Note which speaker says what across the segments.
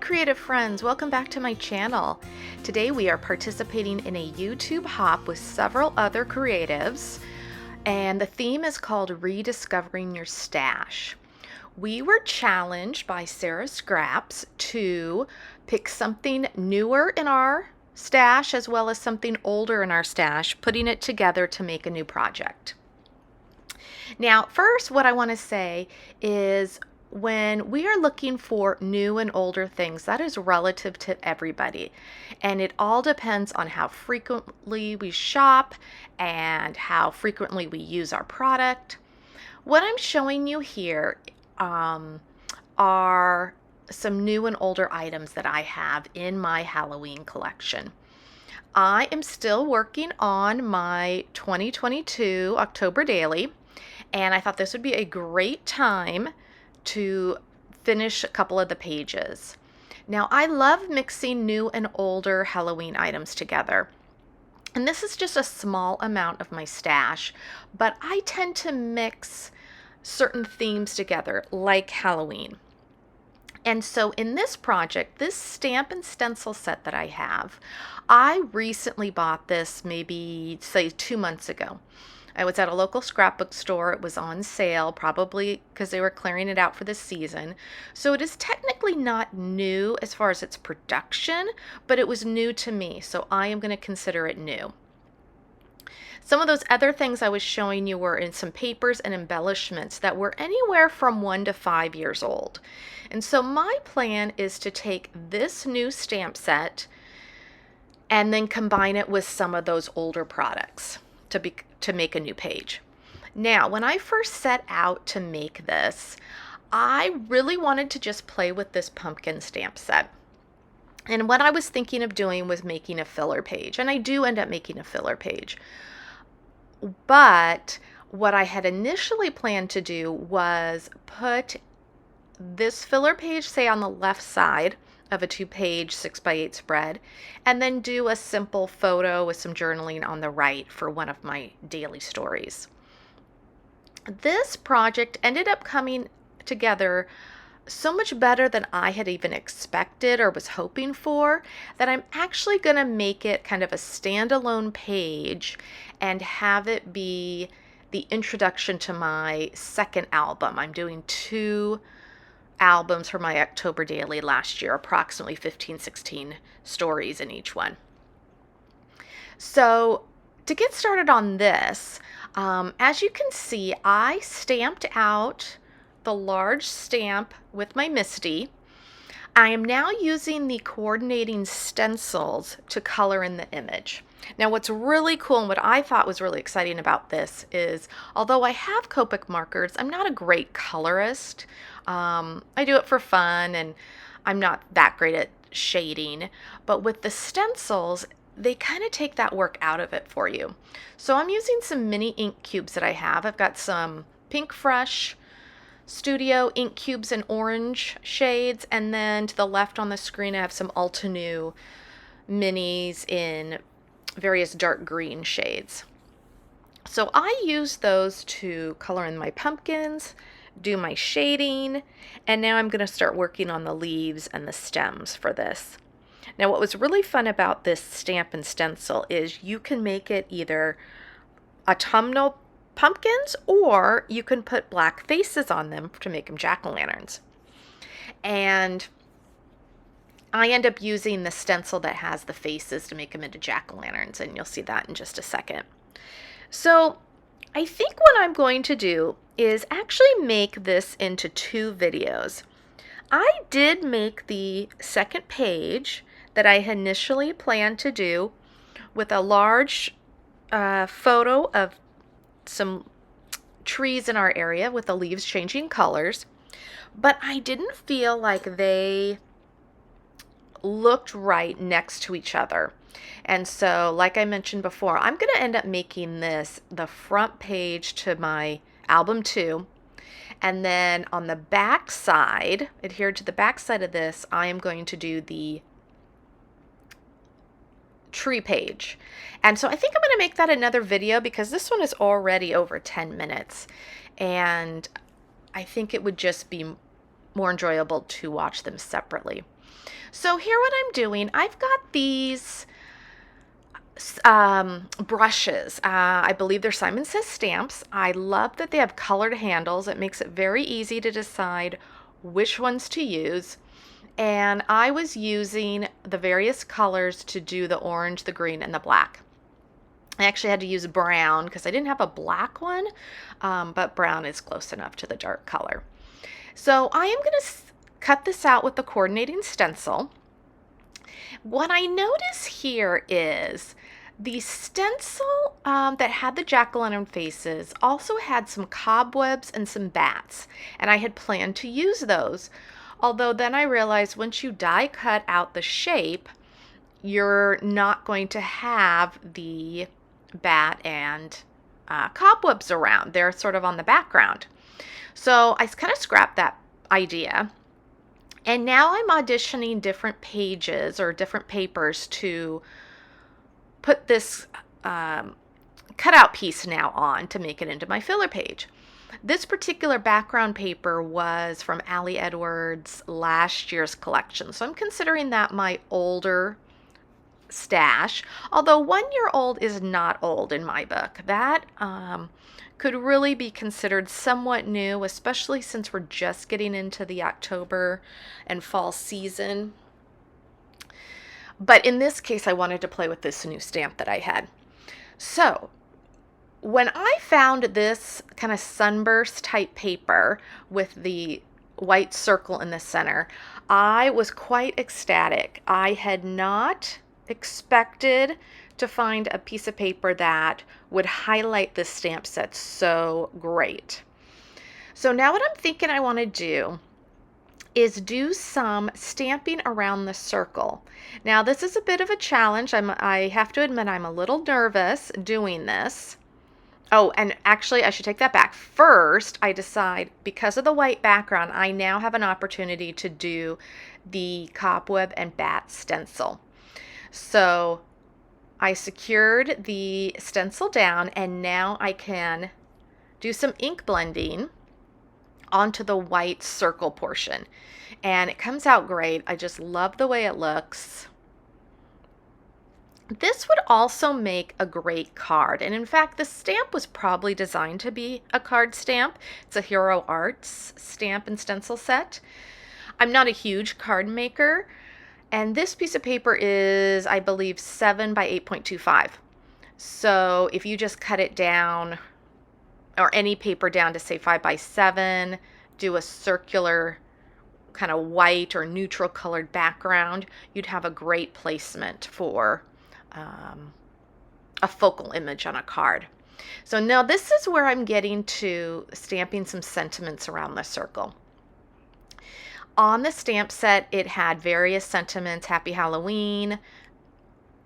Speaker 1: creative friends, welcome back to my channel. Today we are participating in a YouTube hop with several other creatives, and the theme is called Rediscovering Your Stash. We were challenged by Sarah Scraps to pick something newer in our stash as well as something older in our stash, putting it together to make a new project. Now, first, what I want to say is when we are looking for new and older things, that is relative to everybody. And it all depends on how frequently we shop and how frequently we use our product. What I'm showing you here are some new and older items that I have in my Halloween collection. I am still working on my 2022 October Daily, and I thought this would be a great time to finish a couple of the pages. Now, I love mixing new and older Halloween items together. And this is just a small amount of my stash, but I tend to mix certain themes together, like Halloween. And so in this project, this stamp and stencil set that I have, I recently bought this maybe, say, 2 months ago. I was at a local scrapbook store. It was on sale, probably because they were clearing it out for the season. So it is technically not new as far as its production, but it was new to me, so I am going to consider it new. Some of those other things I was showing you were in some papers and embellishments that were anywhere from 1 to 5 years old. And so my plan is to take this new stamp set and then combine it with some of those older products to make a new page. Now, when I first set out to make this, I really wanted to just play with this pumpkin stamp set. And what I was thinking of doing was making a filler page, and I do end up making a filler page. But what I had initially planned to do was put this filler page, say, on the left side of a 2-page 6x8 spread, and then do a simple photo with some journaling on the right for one of my daily stories. This project ended up coming together so much better than I had even expected or was hoping for, that I'm actually going to make it kind of a standalone page and have it be the introduction to my second album. I'm doing 2 albums for my October Daily last year, approximately 15-16 stories in each one. So to get started on this, as you can see, I stamped out the large stamp with my MISTI. I am now using the coordinating stencils to color in the image. Now, what's really cool and what I thought was really exciting about this is, although I have Copic markers, I'm not a great colorist. I do it for fun, and I'm not that great at shading. But with the stencils, they kind of take that work out of it for you. So I'm using some mini ink cubes that I have. I've got some Pink Fresh Studio ink cubes in orange shades, and then to the left on the screen I have some Altenew minis in various dark green shades. So I use those to color in my pumpkins, do my shading, and now I'm going to start working on the leaves and the stems for this. Now, what was really fun about this stamp and stencil is you can make it either autumnal pumpkins, or you can put black faces on them to make them jack-o'-lanterns. And I end up using the stencil that has the faces to make them into jack-o'-lanterns, and you'll see that in just a second. So I think what I'm going to do is actually make this into 2 videos. I did make the second page that I initially planned to do with a large photo of some trees in our area with the leaves changing colors, but I didn't feel like they looked right next to each other. And so, like I mentioned before, I'm going to end up making this the front page to my album 2. And then on the back side, adhered to the back side of this, I am going to do the tree page. And so I think I'm going to make that another video because this one is already over 10 minutes. And I think it would just be more enjoyable to watch them separately. So here what I'm doing, I've got these brushes. I believe they're Simon Says stamps. I love that they have colored handles. It makes it very easy to decide which ones to use. And I was using the various colors to do the orange, the green, and the black. I actually had to use brown because I didn't have a black one, but brown is close enough to the dark color. So I am going to cut this out with the coordinating stencil. What I notice here is the stencil that had the jack-o'-lantern faces also had some cobwebs and some bats, and I had planned to use those. Although then I realized once you die cut out the shape, you're not going to have the bat and cobwebs around. They're sort of on the background. So I kind of scrapped that idea. And now I'm auditioning different pages or different papers to put this cutout piece now on to make it into my filler page. This particular background paper was from Ali Edwards' last year's collection, so I'm considering that my older stash, although 1 year old is not old in my book. That could really be considered somewhat new, especially since we're just getting into the October and fall season. But in this case, I wanted to play with this new stamp that I had. So when I found this kind of sunburst type paper with the white circle in the center, I was quite ecstatic. I had not expected to find a piece of paper that would highlight this stamp set so great. So now what I'm thinking I want to do is do some stamping around the circle. Now this is a bit of a challenge. I have to admit I'm a little nervous doing this. Oh, and actually I should take that back. First, I decide because of the white background, I now have an opportunity to do the cobweb and bat stencil. So I secured the stencil down, and now I can do some ink blending onto the white circle portion. And it comes out great. I just love the way it looks. This would also make a great card. And in fact, the stamp was probably designed to be a card stamp. It's a Hero Arts stamp and stencil set. I'm not a huge card maker. And this piece of paper is, I believe, 7 by 8.25. So if you just cut it down, or any paper down to say 5 by 7, do a circular kind of white or neutral colored background, you'd have a great placement for a focal image on a card. So now this is where I'm getting to stamping some sentiments around the circle. On the stamp set, it had various sentiments, Happy Halloween,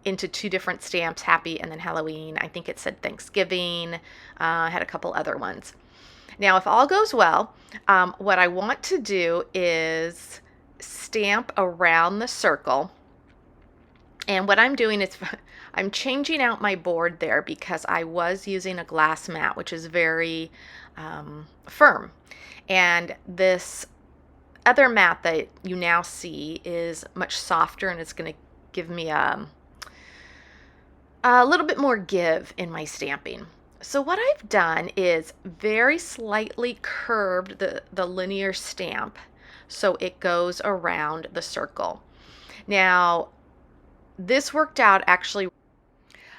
Speaker 1: into 2 different stamps, Happy and then Halloween. I think it said Thanksgiving. I had a couple other ones. Now, if all goes well, what I want to do is stamp around the circle. And what I'm doing is I'm changing out my board there because I was using a glass mat, which is very firm. And this other mat that you now see is much softer, and it's going to give me a little bit more give in my stamping. So what I've done is very slightly curved the linear stamp so it goes around the circle. Now, this worked out actually.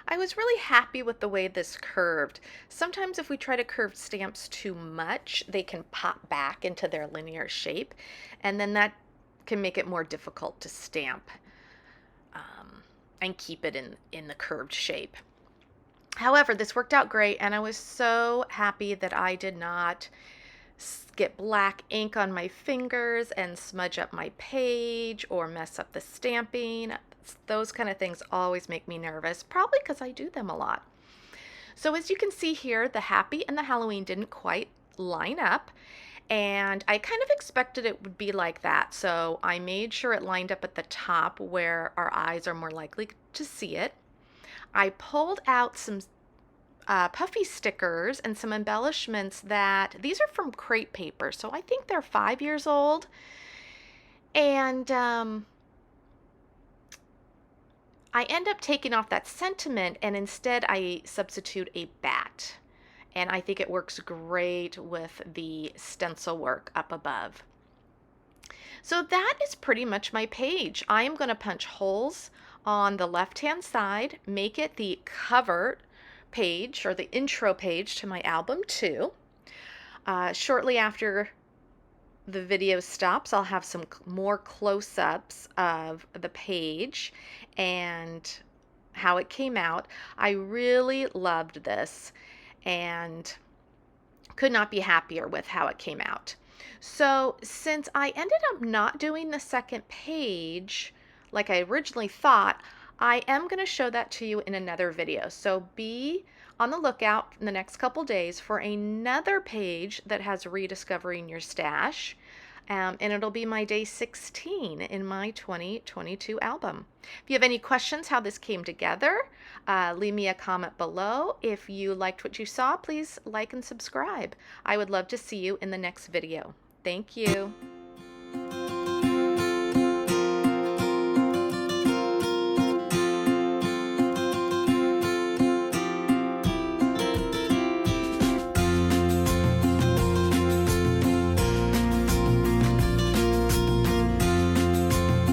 Speaker 1: I was really happy with the way this curved. Sometimes if we try to curve stamps too much, they can pop back into their linear shape, and then that can make it more difficult to stamp and keep it in the curved shape. However, this worked out great, and I was so happy that I did not get black ink on my fingers and smudge up my page or mess up the stamping. Those kind of things always make me nervous, probably because I do them a lot. So as you can see here, the Happy and the Halloween didn't quite line up, and I kind of expected it would be like that. So I made sure it lined up at the top where our eyes are more likely to see it. I pulled out some puffy stickers and some embellishments these are from crepe paper, so I think they're 5 years old. And I end up taking off that sentiment and instead I substitute a bat. And I think it works great with the stencil work up above. So that is pretty much my page. I am going to punch holes on the left-hand side, make it the cover page or the intro page to my album 2. Shortly after the video stops, I'll have some more close-ups of the page and how it came out. I really loved this and could not be happier with how it came out. So since I ended up not doing the second page like I originally thought, I am going to show that to you in another video. So be on the lookout in the next couple days for another page that has Rediscovering Your Stash. And it'll be my day 16 in my 2022 album. If you have any questions how this came together, leave me a comment below. If you liked what you saw, please like and subscribe. I would love to see you in the next video. Thank you.